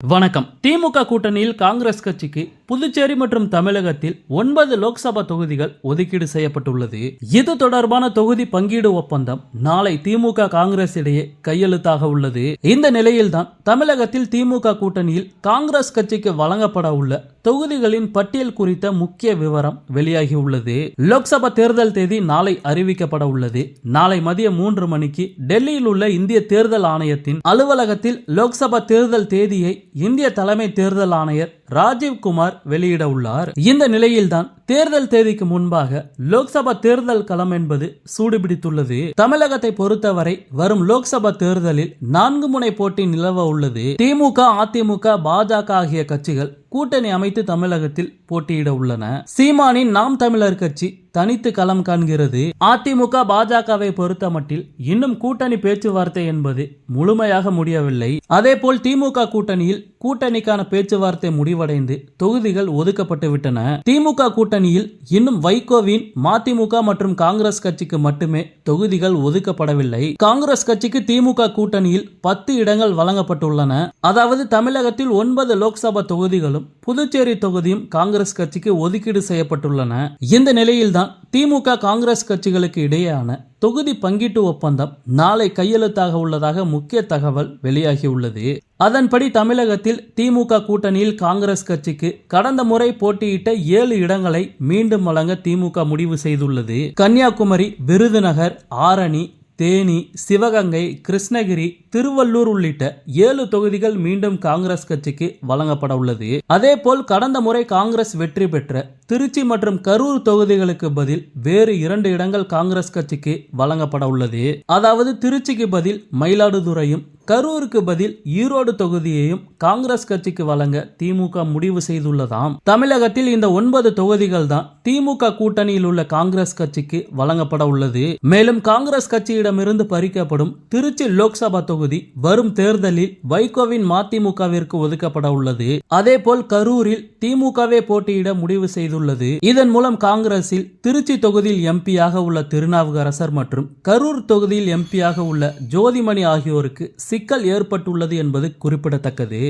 வணக்கம். திமுக கூட்டணியில் காங்கிரஸ் கட்சிக்கு புதுச்சேரி மற்றும் தமிழகத்தில் 9 லோக்சபா தொகுதிகள் ஒதுக்கீடு செய்யப்பட்டுள்ளது. இது தொடர்பான தொகுதி பங்கீடு ஒப்பந்தம் நாளை திமுக காங்கிரஸ் இடையே கையெழுத்தாக உள்ளது. இந்த நிலையில்தான் தமிழகத்தில் திமுக கூட்டணியில் காங்கிரஸ் கட்சிக்கு வழங்கப்பட உள்ள தொகுதிகளின் பட்டியல் குறித்த முக்கிய விவரம் வெளியாகியுள்ளது. லோக்சபா தேர்தல் தேதி நாளை அறிவிக்கப்பட உள்ளது. நாளை மதியம் 3 மணிக்கு டெல்லியில் உள்ள இந்திய தேர்தல் ஆணையத்தின் அலுவலகத்தில் லோக்சபா தேர்தல் தேதியை இந்திய தலைமை தேர்தல் ஆணையர் ராஜீவ்குமார் வெளியிட உள்ளார். இந்த நிலையில்தான் தேர்தல் தேதிக்கு முன்பாக லோக்சபா தேர்தல் களம் என்பது சூடுபிடித்துள்ளது. தமிழகத்தை பொறுத்தவரை வரும் லோக்சபா தேர்தலில் 4 முனை போட்டி நிலவ உள்ளது. திமுக, அதிமுக, பாஜக ஆகிய கட்சிகள் கூட்டணி அமைத்து தமிழகத்தில் போட்டியிட உள்ளன. சீமானின் நாம் தமிழர் கட்சி தனித்து களம் காண்கிறது. அதிமுக, பாஜகவை பொறுத்தமட்டில் இன்னும் கூட்டணி பேச்சுவார்த்தை என்பது முழுமையாக முடியவில்லை. அதேபோல் திமுக கூட்டணியில் கூட்டணிக்கான பேச்சுவார்த்தை முடிவடைந்து தொகுதிகள் ஒதுக்கப்பட்டு விட்டன. திமுக கூட்டணியில் இன்னும் வைகோவின் மதிமுக மற்றும் காங்கிரஸ் கட்சிக்கு மட்டுமே தொகுதிகள் ஒதுக்கப்படவில்லை. காங்கிரஸ் கட்சிக்கு திமுக கூட்டணியில் 10 இடங்கள் வழங்கப்பட்டுள்ளன. அதாவது தமிழகத்தில் 9 லோக்சபா தொகுதிகளும் புதுச்சேரி தொகுதியும் காங்கிரஸ் கட்சிக்கு ஒதுக்கீடு செய்யப்பட்டுள்ளன. இந்த நிலையில்தான் திமுக காங்கிரஸ் கட்சிகளுக்கு இடையேயான தொகுதி பங்கீட்டு ஒப்பந்தம் நாளை கையெழுத்தாக உள்ளதாக முக்கிய தகவல் வெளியாகியுள்ளது. அதன்படி தமிழகத்தில் திமுக கூட்டணியில் காங்கிரஸ் கட்சிக்கு கடந்த முறை போட்டியிட்ட 7 இடங்களை மீண்டும் வழங்க திமுக முடிவு செய்துள்ளது. கன்னியாகுமரி, விருதுநகர், ஆரணி, தேனி, சிவகங்கை, கிருஷ்ணகிரி, திருவள்ளூர் உள்ளிட்ட 7 தொகுதிகள் மீண்டும் காங்கிரஸ் கட்சிக்கு வழங்கப்பட உள்ளது. அதேபோல் கடந்த முறை காங்கிரஸ் வெற்றி பெற்ற திருச்சி மற்றும் கரூர் தொகுதிகளுக்கு பதில் வேறு 2 இடங்கள் காங்கிரஸ் கட்சிக்கு வழங்கப்பட உள்ளது. அதாவது திருச்சிக்கு பதில் மயிலாடுதுறையும், கரூருக்கு பதில் ஈரோடு தொகுதியையும் காங்கிரஸ் கட்சிக்கு வழங்க திமுக முடிவு செய்துள்ளதாம். தமிழகத்தில் இந்த 9 தொகுதிகள் தான் திமுக கூட்டணியில் உள்ள காங்கிரஸ் கட்சிக்கு வழங்கப்பட உள்ளது. மேலும் காங்கிரஸ் கட்சியிடமிருந்து பறிக்கப்படும் திருச்சி லோக்சபா தொகுதி வரும் தேர்தலில் வைகோவின் மதிமுகவிற்கு ஒதுக்கப்பட உள்ளது. அதேபோல் கரூரில் திமுகவே போட்டியிட முடிவு செய்துள்ளது. இதன் மூலம் காங்கிரஸில் திருச்சி தொகுதியில் எம்பியாக உள்ள திருநாவுக்கரசர் மற்றும் கரூர் தொகுதியில் எம்பியாக உள்ள ஜோதிமணி ஆகியோருக்கு சிக்கல் ஏற்பட்டுள்ளது என்பது குறிப்பிடத்தக்கது.